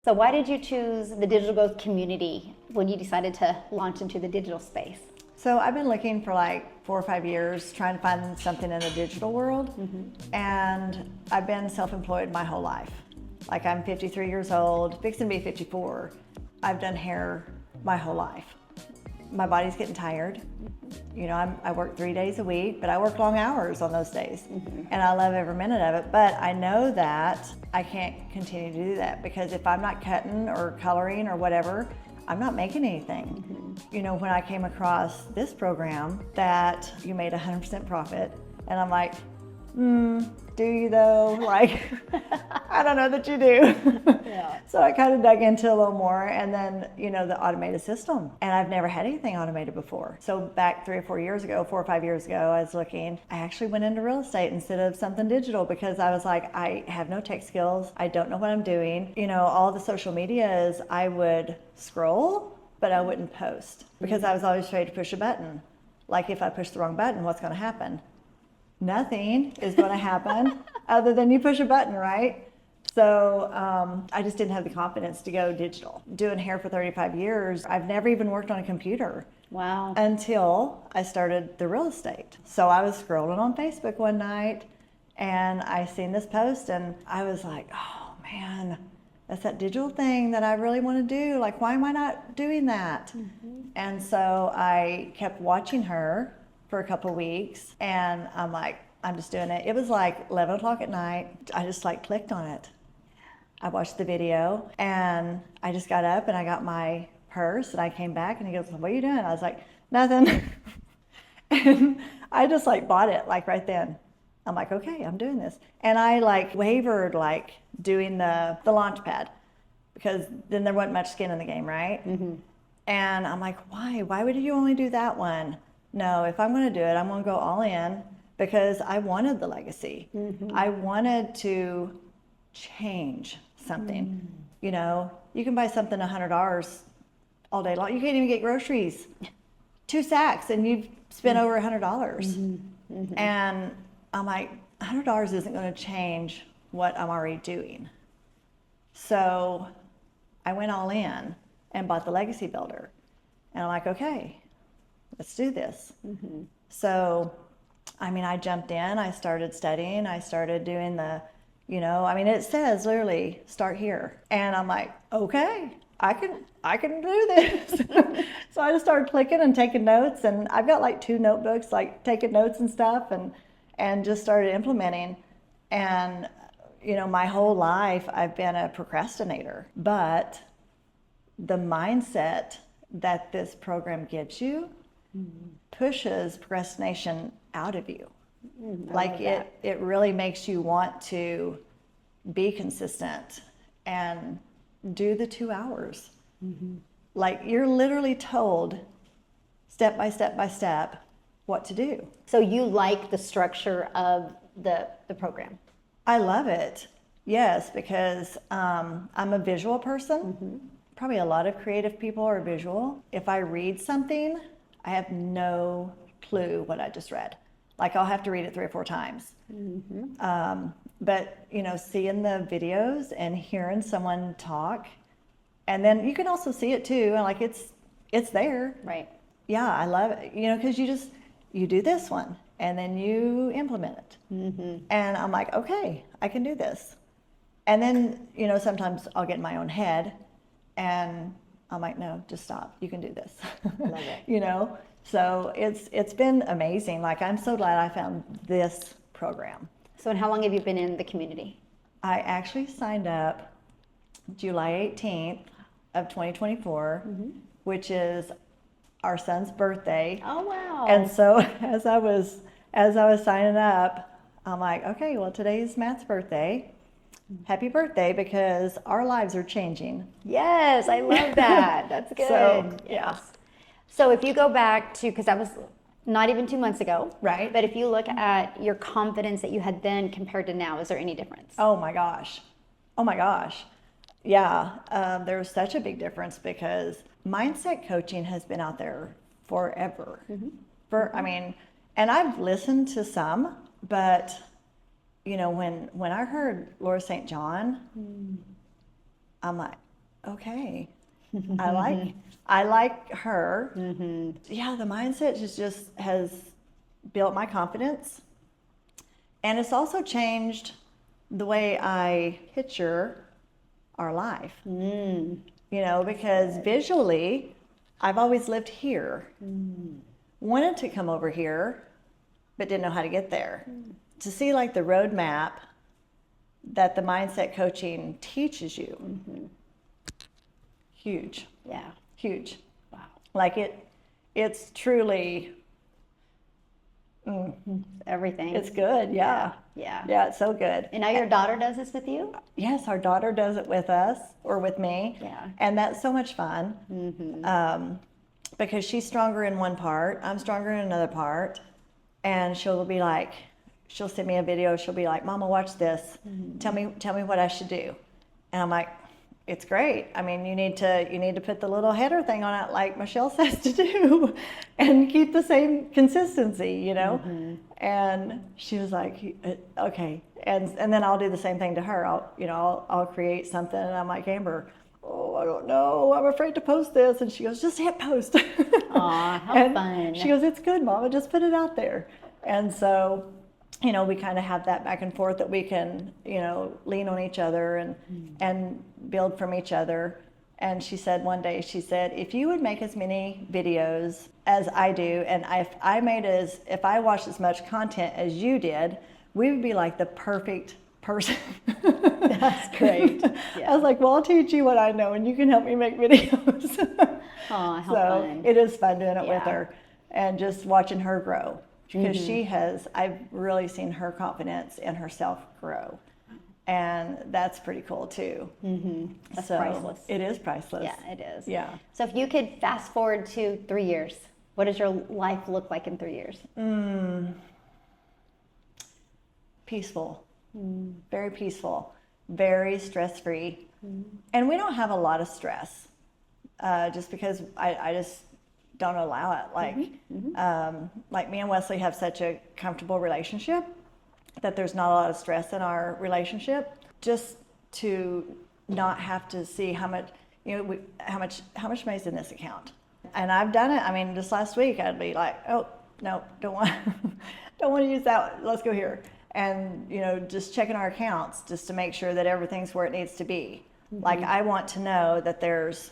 So why did you choose the digital growth community when you decided to launch into the digital space? So I've been looking for like 4 or 5 years trying to find something in the digital world. And I've been self-employed my whole life. Like I'm 53 years old, fixing to be 54. I've done hair my whole life. My body's getting tired. You know, I work 3 days a week, but I work long hours on those days. And I love every minute of it. But I know that I can't continue to do that because if I'm not cutting or coloring or whatever, I'm not making anything. You know, when I came across this program that you made 100% profit, and I'm like, do you though? Like, I don't know that you do. Yeah. So I kind of dug into a little more, and then, you know, the automated system. And I've never had anything automated before. So back 3 or 4 years ago, 4 or 5 years ago, I was looking, I actually went into real estate instead of something digital because I was like, I have no tech skills. I don't know what I'm doing. You know, all the social media is I would scroll, but I wouldn't post because I was always afraid to push a button. Like if I push the wrong button, what's going to happen? Nothing is going to happen other than you push a button, right? So I just didn't have the confidence to go digital. Doing hair for 35 years, I've never even worked on a computer. Wow. Until I started the real estate. So I was scrolling on Facebook one night and I seen this post and I was like, oh man, that's that digital thing that I really want to do. Like, why am I not doing that? And so I kept watching her for a couple weeks and I'm like, I'm just doing it. It was like 11 o'clock at night. I just like clicked on it. I watched the video and I just got up and I got my purse and I came back and he goes, what are you doing? I was like, nothing. And I just like bought it like right then. I'm like, okay, I'm doing this. And I like wavered like doing the launch pad because then there wasn't much skin in the game, right? And I'm like, why would you only do that one? No, if I'm going to do it, I'm going to go all in because I wanted the legacy. I wanted to change something. You know, you can buy something $100 all day long. You can't even get groceries. 2 sacks and you've spent over $100. And I'm like, $100 isn't going to change what I'm already doing. So I went all in and bought the legacy builder. And I'm like, okay, let's do this. So, I mean, I jumped in, I started studying, I started doing the, you know, I mean, it says literally start here. And I'm like, okay, I can do this. So I just started clicking and taking notes and I've got like 2 notebooks, like taking notes and stuff and just started implementing. And, you know, my whole life I've been a procrastinator, but the mindset that this program gives you pushes procrastination out of you. Like it really makes you want to be consistent and do the 2 hours. Like you're literally told step by step by step what to do. So you like the structure of the program? I love it. Yes, because I'm a visual person. Probably a lot of creative people are visual. If I read something, I have no clue what I just read. Like I'll have to read it 3 or 4 times. But you know, seeing the videos and hearing someone talk, and then you can also see it too, and like it's there. Right. Yeah, I love it. You know, because you do this one and then you implement it. And I'm like, okay, I can do this. And then, you know, sometimes I'll get in my own head and I'm like, no, just stop. You can do this. Love it. You know, so it's been amazing. Like I'm so glad I found this program. So and how long have you been in the community? I actually signed up July 18th of 2024, which is our son's birthday. Oh wow. And so as I was signing up, I'm like, okay, well today's Matt's birthday. Happy birthday, because our lives are changing. Yes, I love that. That's good. So, yes. So if you go back to, because that was not even 2 months ago. Right. But if you look at your confidence that you had then compared to now, is there any difference? Oh my gosh. Oh my gosh. Yeah, there's such a big difference because mindset coaching has been out there forever. I mean, and I've listened to some, but you know, when I heard Laura St. John, I'm like, okay, I like her. Yeah, the mindset just has built my confidence. And it's also changed the way I picture our life. You know, because visually, I've always lived here. Wanted to come over here, but didn't know how to get there. To see like the roadmap that the mindset coaching teaches you, huge. Yeah. Huge. Wow. Like it's truly, Everything. it's good. Yeah. Yeah. Yeah, it's so good. And now your daughter does this with you? Yes, our daughter does it with us or with me. Yeah. And that's so much fun. Because she's stronger in one part, I'm stronger in another part. And she'll be like, she'll send me a video, she'll be like, Mama, watch this. Tell me what I should do. And I'm like, it's great. I mean, you need to put the little header thing on it like Michelle says to do and keep the same consistency, you know? And she was like, okay. And then I'll do the same thing to her. I'll create something and I'm like, Amber, oh, I don't know. I'm afraid to post this. And she goes, just hit post. Aw, how and fun. She goes, it's good, Mama. Just put it out there. And so, you know, we kind of have that back and forth that we can, you know, lean on each other and build from each other. And she said one day, she said, if you would make as many videos as I do, and if I watched as much content as you did, we would be like the perfect person. That's great. Yeah. I was like, well, I'll teach you what I know and you can help me make videos. Aw, how So fun. it is fun doing it with Yeah. her and just watching her grow. Because I've really seen her confidence in herself grow. And that's pretty cool too. That's So priceless. it is priceless. Yeah, it is. Yeah. So if you could fast forward to 3 years, what does your life look like in 3 years? Peaceful. Very peaceful. Very stress-free. And we don't have a lot of stress just because I just don't allow it. Like me and Wesley have such a comfortable relationship that there's not a lot of stress in our relationship. Just to not have to see how much, you know, how much money's in this account. And I've done it. I mean, just last week I'd be like, oh no, don't want to use that. Let's go here. And you know, just checking our accounts just to make sure that everything's where it needs to be. Like I want to know that there's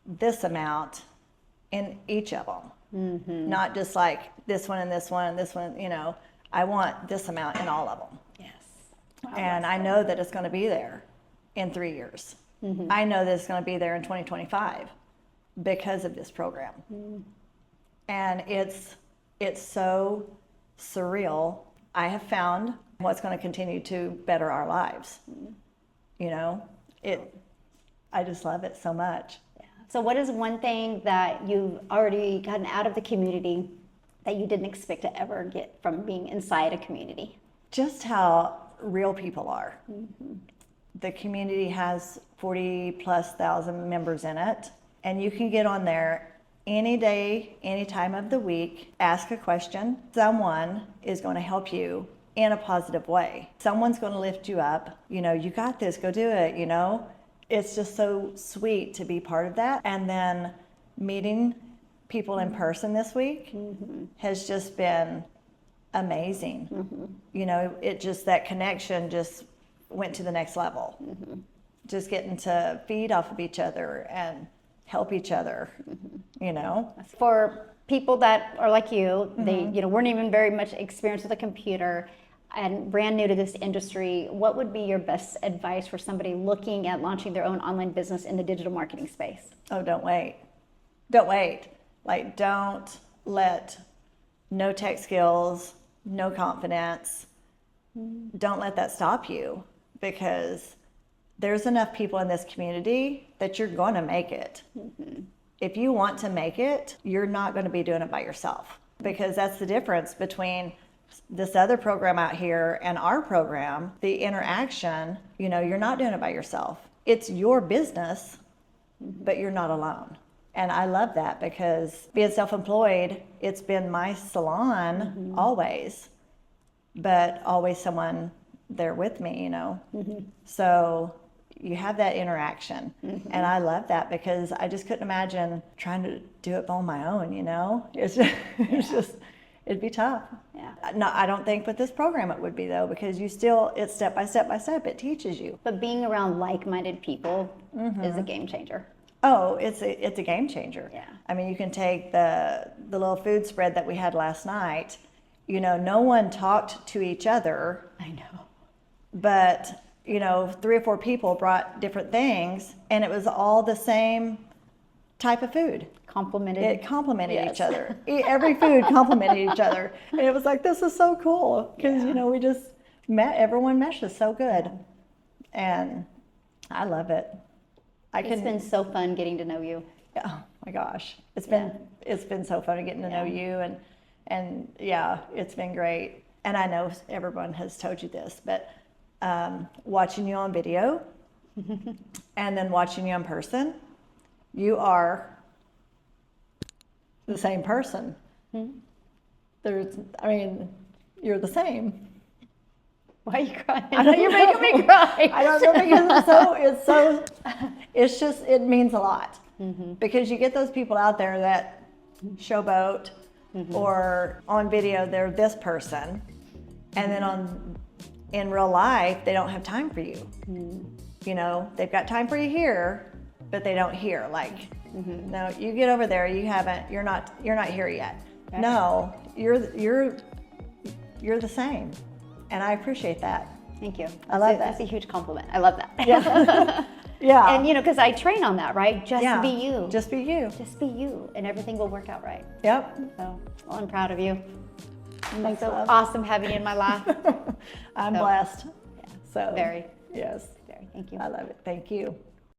this amount in each of them, not just like this one and this one and this one, you know, I want this amount in all of them. Yes. Wow, And I know that it's going to be there in 3 years. I know that it's going to be there in 2025 because of this program. And it's so surreal. I have found what's going to continue to better our lives. You know, I just love it so much. So what is one thing that you've already gotten out of the community that you didn't expect to ever get from being inside a community? Just how real people are. The community has 40,000+ members in it, and you can get on there any day, any time of the week, ask a question. Someone is going to help you in a positive way. Someone's going to lift you up. You know, you got this, go do it, you know. It's just so sweet to be part of that. And then meeting people in person this week has just been amazing. You know, that connection just went to the next level. Just getting to feed off of each other and help each other, you know. For people that are like you, they weren't even very much experienced with a computer and brand new to this industry, what would be your best advice for somebody looking at launching their own online business in the digital marketing space? Oh, don't wait. Don't wait. Like, don't let no tech skills, no confidence, don't let that stop you, because there's enough people in this community that you're going to make it. If you want to make it, you're not going to be doing it by yourself, because that's the difference between this other program out here and our program. The interaction, you know, you're not doing it by yourself. It's your business, but you're not alone. And I love that, because being self-employed, it's been my salon always, but always someone there with me, you know. So you have that interaction. And I love that because I just couldn't imagine trying to do it on my own, you know? It's just it'd be tough. Yeah. No, I don't think with this program it would be though, because it's step by step by step, it teaches you. But being around like-minded people is a game changer. Oh, it's a game changer. Yeah. I mean, you can take the little food spread that we had last night. You know, no one talked to each other, I know. but, you know, 3 or 4 people brought different things, and it was all the same type of food. Complimented. It complemented Yes. each other. Every food complemented each other. And it was like, this is so cool, because, you know, we just everyone meshes so good. And I love it. It's been so fun getting to know you. Oh my gosh, it's been so fun getting to know you, and yeah, it's been great. And I know everyone has told you this, but watching you on video and then watching you in person, you are the same person. You're the same. Why are you crying? I know you're making me cry. I don't know, because it means a lot. Because you get those people out there that showboat or on video they're this person, and then in real life they don't have time for you. You know, they've got time for you here, but they don't here. Like, no, you get over there, you're not here yet. Right. No, you're the same. And I appreciate that. Thank you. I love that. That's a huge compliment. I love that. Yeah. Yeah. And, you know, because I train on that, right? Just be you. Just be you. Just be you, and everything will work out right. Yep. So, well, I'm proud of you. Thanks, so love. awesome having you in my life. I'm blessed. Yeah. So Very. Yes. Very. Thank you. I love it. Thank you.